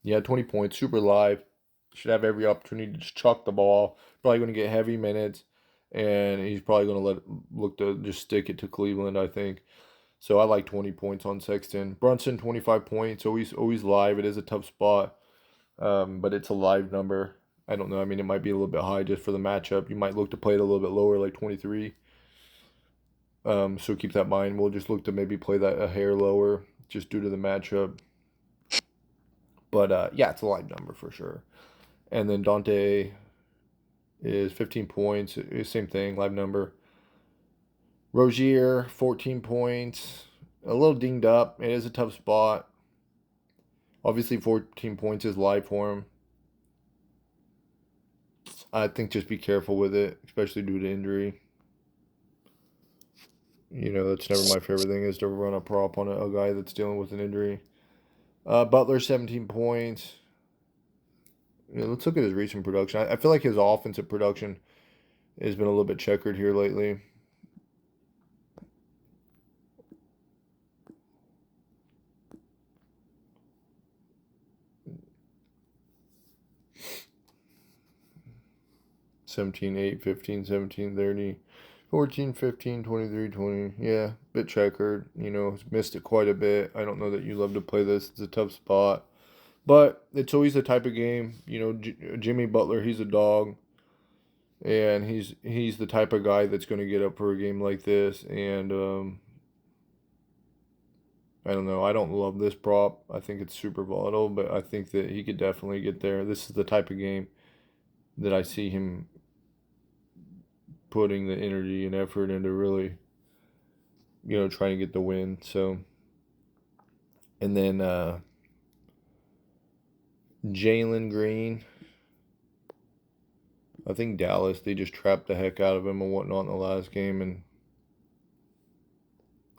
Yeah, 20 points, super live. Should have every opportunity to just chuck the ball. Probably going to get heavy minutes, and he's probably going to look to just stick it to Cleveland, I think. So I like 20 points on Sexton. Brunson, 25 points, always live. It is a tough spot, but it's a live number. I don't know. I mean, it might be a little bit high just for the matchup. You might look to play it a little bit lower, like 23. So keep that in mind. We'll just look to maybe play that a hair lower just due to the matchup. But yeah, it's a live number for sure. And then Dante is 15 points. Same thing, live number. Rozier, 14 points. A little dinged up. It is a tough spot. Obviously, 14 points is live for him. I think just be careful with it, especially due to injury. That's never my favorite thing is to run a prop on a guy that's dealing with an injury. Butler, 17 points. Let's look at his recent production. I feel like his offensive production has been a little bit checkered here lately. $17, 8, 15, 17, 30, 14, 15, 23, 20. Yeah, bit checkered. Missed it quite a bit. I don't know that you love to play this. It's a tough spot. But it's always the type of game, Jimmy Butler, he's a dog. And he's the type of guy that's going to get up for a game like this. And I don't know. I don't love this prop. I think it's super volatile, but I think that he could definitely get there. This is the type of game that I see him putting the energy and effort into really, trying to get the win. So, and then Jalen Green. I think Dallas, they just trapped the heck out of him and whatnot in the last game, and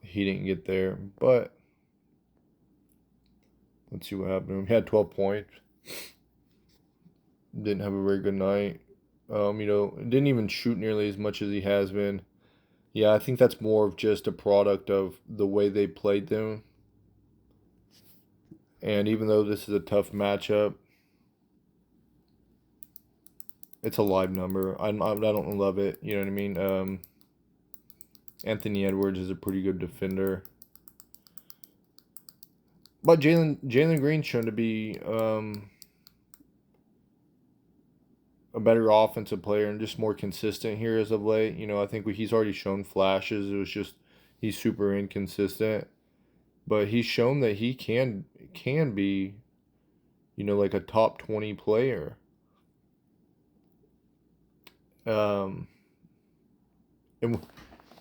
he didn't get there. But let's see what happened to him. He had 12 points. Didn't have a very good night. Didn't even shoot nearly as much as he has been. Yeah, I think that's more of just a product of the way they played them. And even though this is a tough matchup, it's a live number. I don't love it. You know what I mean? Anthony Edwards is a pretty good defender. But Jalen Green's shown to be a better offensive player and just more consistent here as of late. I think he's already shown flashes. It was just he's super inconsistent, but he's shown that he can be, like a top 20 player. And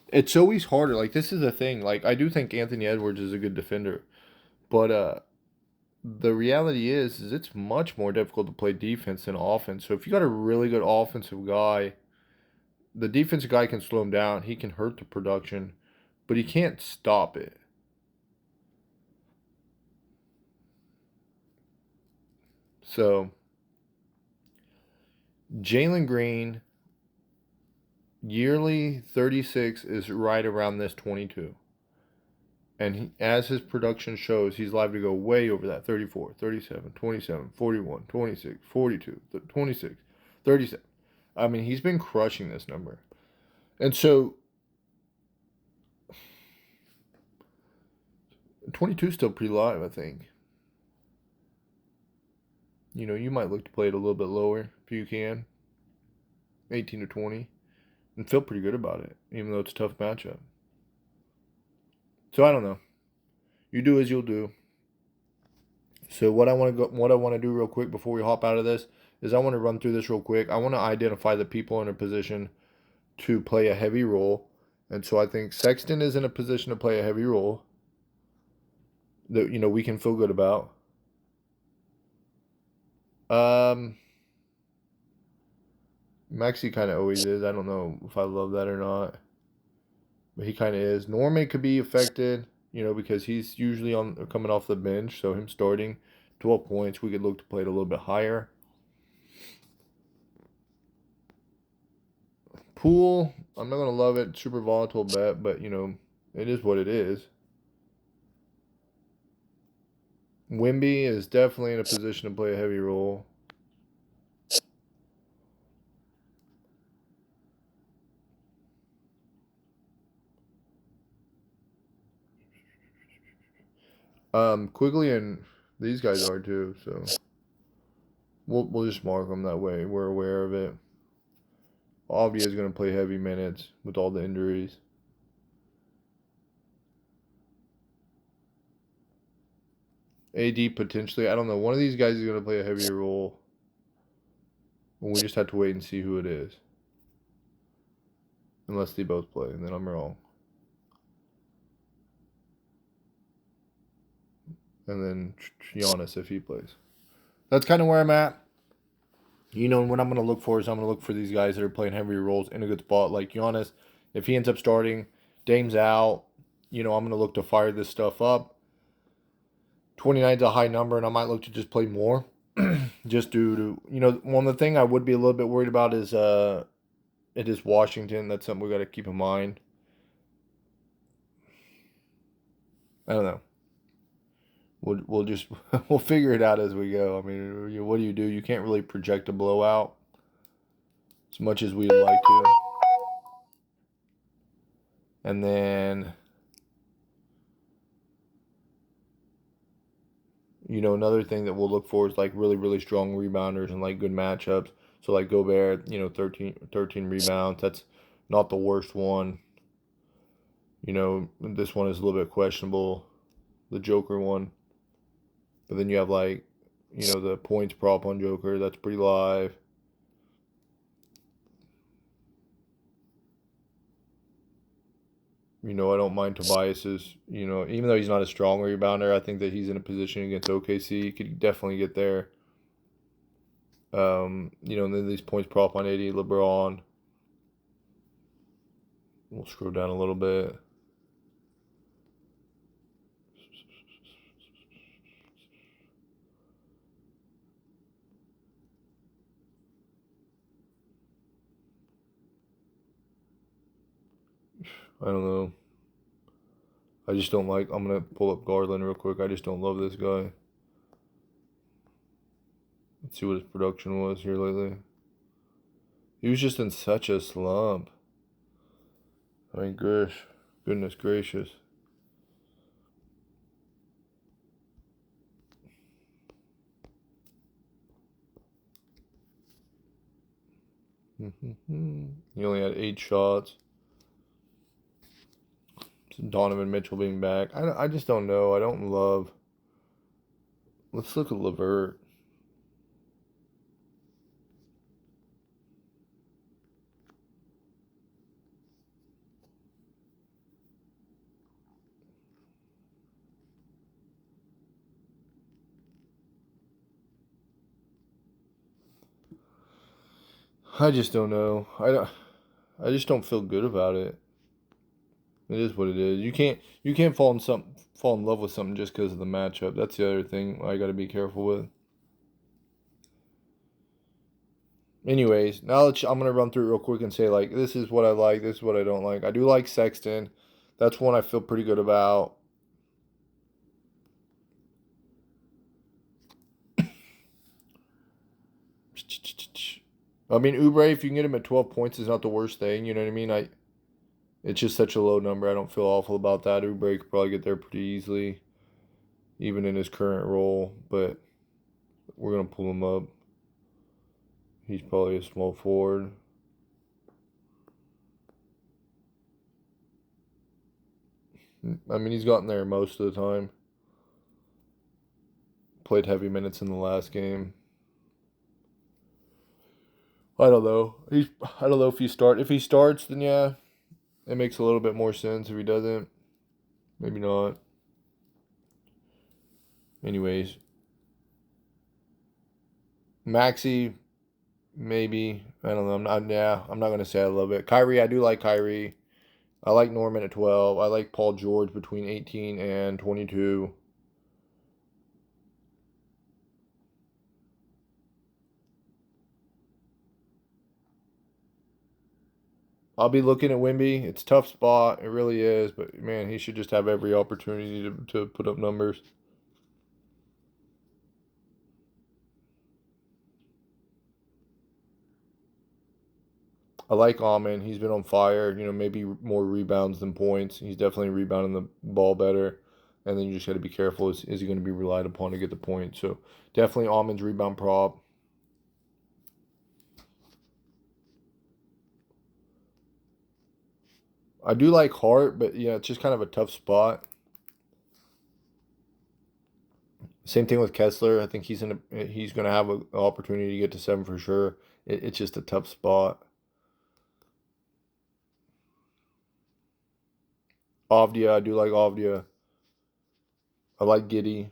it's always harder. Like this is the thing. Like I do think Anthony Edwards is a good defender, but the reality is it's much more difficult to play defense than offense. So if you got a really good offensive guy, the defensive guy can slow him down. He can hurt the production, but he can't stop it. So Jalen Green yearly 36 is right around this 22. And as his production shows, he's liable to go way over that 34, 37, 27, 41, 26, 42, 26, 37. I mean, he's been crushing this number. And so 22 is still pretty live, I think. You know, you might look to play it a little bit lower if you can. 18 to 20. And feel pretty good about it, even though it's a tough matchup. So I don't know. You do as you'll do. So what I want to do real quick before we hop out of this is I want to run through this real quick. I want to identify the people in a position to play a heavy role. And so I think Sexton is in a position to play a heavy role that, you know, we can feel good about. Maxey kind of always is. I don't know if I love that or not. But he kind of is. Norman could be affected, you know, because he's usually coming off the bench. So him starting 12 points, we could look to play it a little bit higher. Poole, I'm not going to love it. Super volatile bet, but, you know, it is what it is. Wimby is definitely in a position to play a heavy role. Quigley and these guys are too, so we'll just mark them that way. We're aware of it. Avi is going to play heavy minutes with all the injuries. AD potentially. I don't know. One of these guys is going to play a heavier role. And we just have to wait and see who it is. Unless they both play, and then I'm wrong. And then Giannis if he plays. That's kind of where I'm at. You know, what I'm going to look for is I'm going to look for these guys that are playing heavier roles in a good spot. Like Giannis, if he ends up starting, Dame's out, you know, I'm going to look to fire this stuff up. 29 is a high number, and I might look to just play more. Just due to, you know, one of the thing I would be a little bit worried about is it is Washington. That's something we got to keep in mind. I don't know. We'll just we'll figure it out as we go. I mean, what do? You can't really project a blowout as much as we'd like to. And then, you know, another thing that we'll look for is like really, really strong rebounders and like good matchups. So like Gobert, you know, 13 rebounds. That's not the worst one. You know, this one is a little bit questionable. The Joker one. But then you have like, you know, the points prop on Joker. That's pretty live. You know, I don't mind Tobias's, you know, even though he's not a strong rebounder, I think that he's in a position against OKC. He could definitely get there. You know, and then these points prop on 80, LeBron. We'll scroll down a little bit. I don't know. I just don't like. I'm going to pull up Garland real quick. I just don't love this guy. Let's see what his production was here lately. He was just in such a slump. I mean, goodness gracious. He only had 8 shots. Donovan Mitchell being back. I just don't know. I don't love. Let's look at LeVert. I just don't know. I just don't feel good about it. It is what it is. You can't fall in love with something just because of the matchup. That's the other thing I got to be careful with. Anyways, now I'm going to run through it real quick and say, like, this is what I like, this is what I don't like. I do like Sexton. That's one I feel pretty good about. I mean, Oubre, if you can get him at 12 points, is not the worst thing. You know what I mean? It's just such a low number. I don't feel awful about that. Oubre could probably get there pretty easily, even in his current role. But we're going to pull him up. He's probably a small forward. I mean, he's gotten there most of the time. Played heavy minutes in the last game. I don't know. I don't know if he start. If he starts, then yeah, it makes a little bit more sense. If he doesn't, maybe not. Anyways, Maxi, maybe. I don't know. I'm not gonna say I love it. Kyrie, I do like Kyrie. I like Norman at 12. I like Paul George between 18 and 22. I'll be looking at Wimby. It's a tough spot. It really is. But man, he should just have every opportunity to put up numbers. I like Almond. He's been on fire. You know, maybe more rebounds than points. He's definitely rebounding the ball better. And then you just got to be careful. Is he going to be relied upon to get the point? So definitely Almond's rebound prop. I do like Hart, but yeah, it's just kind of a tough spot. Same thing with Kessler. I think he's going to have an opportunity to get to 7 for sure. It's just a tough spot. Avdia, I do like Avdia. I like Giddy.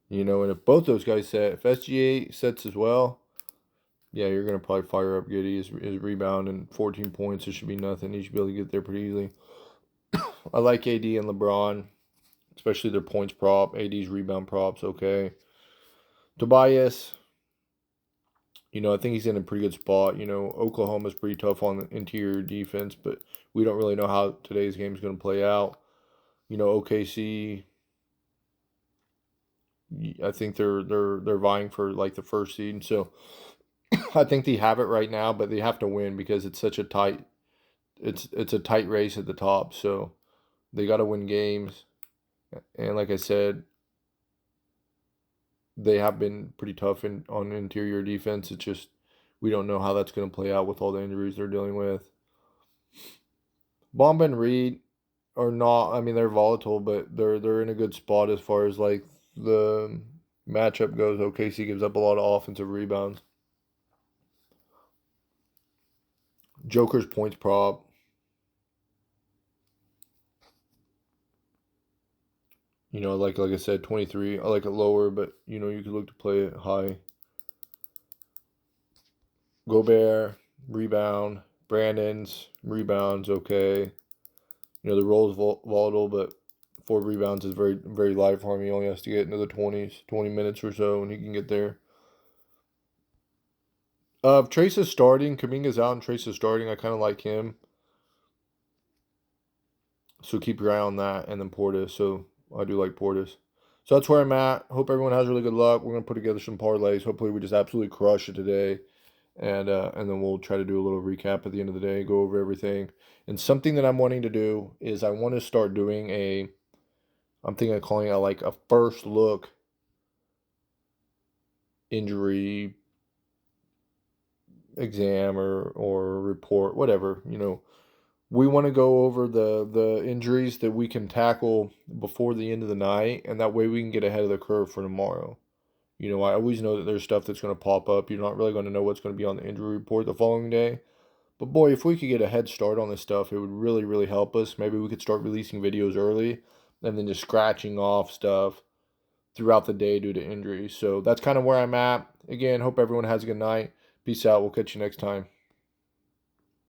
You know, and if both those guys set, if SGA sets as well, yeah, you're going to probably fire up Giddy. His rebound and 14 points. It should be nothing. He should be able to get there pretty easily. I like AD and LeBron, especially their points prop. AD's rebound props, okay. Tobias, you know, I think he's in a pretty good spot. You know, Oklahoma's pretty tough on the interior defense, but we don't really know how today's game is going to play out. You know, OKC, I think they're vying for like the first seed. So I think they have it right now, but they have to win because it's such a tight it's a tight race at the top. So they got to win games. And like I said, they have been pretty tough on interior defense. It's just we don't know how that's going to play out with all the injuries they're dealing with. Bomba and Reed are not. I mean, they're volatile, but they're in a good spot as far as like the matchup goes. OKC gives up a lot of offensive rebounds. Joker's points prop. You know, like I said, 23. I like it lower, but you know you could look to play it high. Gobert rebound. Brandon's rebounds okay. You know the role's volatile, but 4 rebounds is very live for him. He only has to get into the 20 minutes or so, and he can get there. If Trace is starting, Kaminga's out and Trace is starting, I kind of like him. So keep your eye on that. And then Portis. So I do like Portis. So that's where I'm at. Hope everyone has really good luck. We're going to put together some parlays. Hopefully we just absolutely crush it today. And then we'll try to do a little recap at the end of the day, go over everything. And something that I'm wanting to do is I want to start doing I'm thinking of calling it like a first look injury exam or report, whatever, you know. We want to go over the injuries that we can tackle before the end of the night, and that way we can get ahead of the curve for tomorrow. You know, I always know that there's stuff that's going to pop up. You're not really going to know what's going to be on the injury report the following day. But boy, if we could get a head start on this stuff, it would really, really help us. Maybe we could start releasing videos early and then just scratching off stuff throughout the day due to injuries. So that's kind of where I'm at. Again, hope everyone has a good night. Peace out. We'll catch you next time.